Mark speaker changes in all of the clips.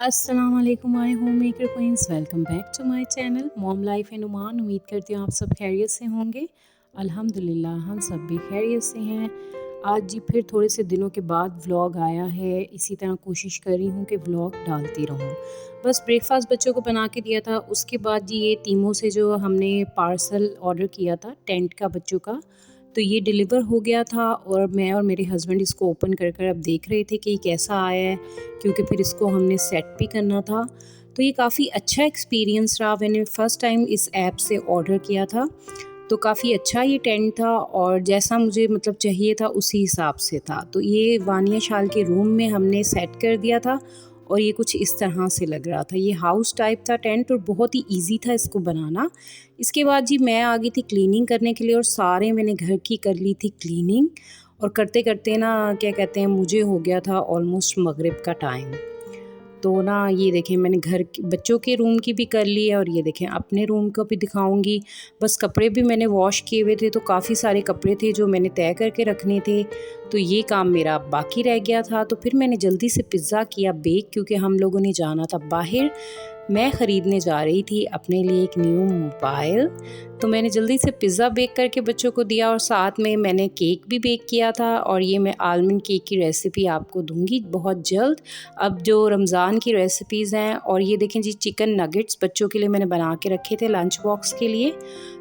Speaker 1: अस्सलाम वालेकुम my homemaker queens, welcome back to my channel mom life and Oman. उम्मीद करती हूँ आप सब खैरियत से होंगे। अल्हम्दुलिल्लाह हम सब भी खैरियत से हैं। आज जी फिर थोड़े से दिनों के बाद व्लॉग आया है। इसी तरह कोशिश कर रही हूँ कि व्लॉग डालती रहूँ। बस ब्रेकफास्ट बच्चों को बना के दिया था, उसके बाद जी ये टीमों से जो हमने पार्सल ऑर्डर किया था टेंट का बच्चों का, तो ये डिलीवर हो गया था और मैं और मेरे हस्बैंड इसको ओपन कर कर अब देख रहे थे कि कैसा आया है, क्योंकि फिर इसको हमने सेट भी करना था। तो ये काफ़ी अच्छा एक्सपीरियंस रहा। मैंने फ़र्स्ट टाइम इस ऐप से ऑर्डर किया था, तो काफ़ी अच्छा ये टेंट था और जैसा मुझे मतलब चाहिए था उसी हिसाब से था। तो ये वानिया शाल के रूम में हमने सेट कर दिया था और ये कुछ इस तरह से लग रहा था। ये हाउस टाइप था टेंट और बहुत ही इजी था इसको बनाना। इसके बाद जी मैं आ गई थी क्लीनिंग करने के लिए और सारे मैंने घर की कर ली थी क्लीनिंग। और करते करते ना क्या कहते हैं, मुझे हो गया था ऑलमोस्ट मगरिब का टाइम। तो ना ये देखें मैंने घर की बच्चों के रूम की भी कर ली है और ये देखें अपने रूम को भी दिखाऊंगी। बस कपड़े भी मैंने वॉश किए हुए थे, तो काफ़ी सारे कपड़े थे जो मैंने तय करके रखने थे, तो ये काम मेरा बाकी रह गया था। तो फिर मैंने जल्दी से पिज़्ज़ा किया बेक, क्योंकि हम लोगों ने जाना था बाहर। मैं ख़रीदने जा रही थी अपने लिए एक न्यू मोबाइल, तो मैंने जल्दी से पिज़्ज़ा बेक करके बच्चों को दिया और साथ में मैंने केक भी बेक किया था। और ये मैं आलमंड केक की रेसिपी आपको दूंगी बहुत जल्द। अब जो रमज़ान की रेसिपीज़ हैं, और ये देखें जी चिकन नगेट्स बच्चों के लिए मैंने बना के रखे थे लंच बॉक्स के लिए।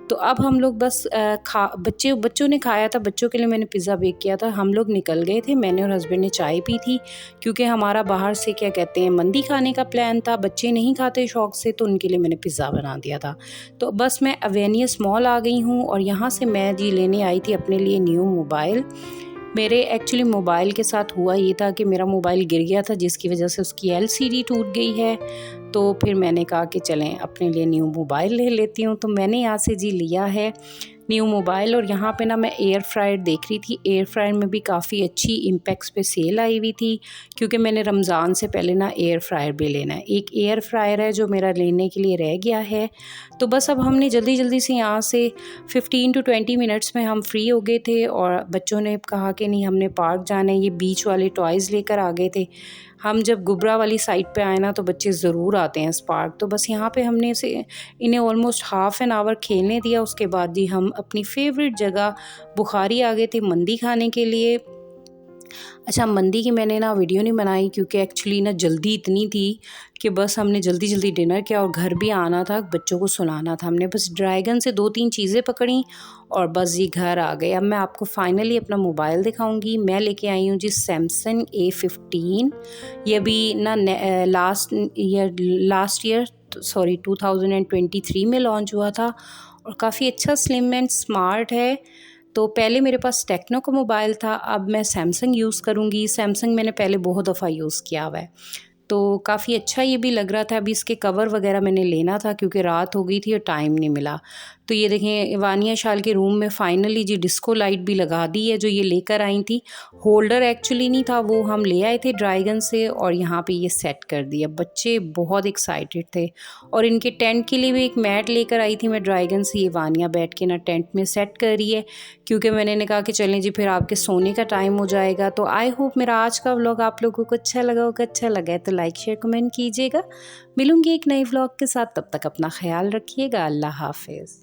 Speaker 1: तो अब हम लोग बस बच्चों ने खाया था, बच्चों के लिए मैंने पिज़्ज़ा बेक किया था। हम लोग निकल गए थे, मैंने और हस्बैंड ने चाय पी थी, क्योंकि हमारा बाहर से क्या कहते हैं मंदी खाने का प्लान था। बच्चे नहीं खाते शौक़ से, तो उनके लिए मैंने पिज़्ज़ा बना दिया था। तो बस मैं अवेनियस मॉल आ गई हूँ और यहाँ से मैं जी लेने आई थी अपने लिए न्यू मोबाइल। मेरे एक्चुअली मोबाइल के साथ हुआ ये था कि मेरा मोबाइल गिर गया था, जिसकी वजह से उसकी एलसीडी टूट गई है। तो फिर मैंने कहा कि चलें अपने लिए न्यू मोबाइल ले लेती हूँ। तो मैंने यहाँ से जी लिया है न्यू मोबाइल। और यहाँ पे ना मैं एयर फ्रायर देख रही थी, एयर फ्रायर में भी काफ़ी अच्छी इम्पैक्स पे सेल आई हुई थी, क्योंकि मैंने रमज़ान से पहले ना एयर फ्रायर भी लेना है। एक एयर फ्रायर है जो मेरा लेने के लिए रह गया है। तो बस अब हमने जल्दी जल्दी से यहाँ से 15 to 20 मिनट्स में हम फ्री हो गए थे और बच्चों ने कहा कि नहीं हमने पार्क जाना है, ये बीच वाले टॉयज़ लेकर आ गए थे। हम जब गुबरा वाली साइड पे आए ना, तो बच्चे ज़रूर आते हैं इस पार्क। तो बस यहाँ पे हमने से इन्हें ऑलमोस्ट हाफ़ एन आवर खेलने दिया। उसके बाद जी हम अपनी फेवरेट जगह बुखारी आ गए थे मंदी खाने के लिए। अच्छा, मंदी की मैंने ना वीडियो नहीं बनाई, क्योंकि एक्चुअली ना जल्दी इतनी थी कि बस हमने जल्दी जल्दी डिनर किया और घर भी आना था, बच्चों को सुलाना था। हमने बस ड्रैगन से 2-3 चीज़ें पकड़ी और बस ये घर आ गए। अब मैं आपको फाइनली अपना मोबाइल दिखाऊंगी। मैं लेके आई हूँ जी सैमसंग A15। ये अभी ना लास्ट ईयर सॉरी 2023 में लॉन्च हुआ था और काफ़ी अच्छा स्लिम एंड स्मार्ट है। तो पहले मेरे पास टेक्नो का मोबाइल था, अब मैं सैमसंग यूज़ करूँगी। सैमसंग मैंने पहले बहुत दफ़ा यूज़ किया हुआ है, तो काफ़ी अच्छा ये भी लग रहा था। अभी इसके कवर वगैरह मैंने लेना था, क्योंकि रात हो गई थी और टाइम नहीं मिला। तो ये देखें वानिया शाल के रूम में फ़ाइनली जी डिस्को लाइट भी लगा दी है, जो ये लेकर आई थी। होल्डर एक्चुअली नहीं था, वो हम ले आए थे ड्रैगन से और यहाँ पे ये सेट कर दिया। बच्चे बहुत एक्साइटेड थे। और इनके टेंट के लिए भी एक मैट लेकर आई थी मैं ड्रैगन से। ये वानिया बैठ के ना टेंट में सेट कर रही है, क्योंकि मैंने कहा कि चलें जी फिर आपके सोने का टाइम हो जाएगा। तो आई होप मेरा आज का व्लॉग आप लोगों को अच्छा लगा होगा। अच्छा लगा है तो लाइक शेयर कमेंट कीजिएगा। मिलूंगी एक नए व्लॉग के साथ, तब तक अपना ख्याल रखिएगा। अल्लाह हाफिज़।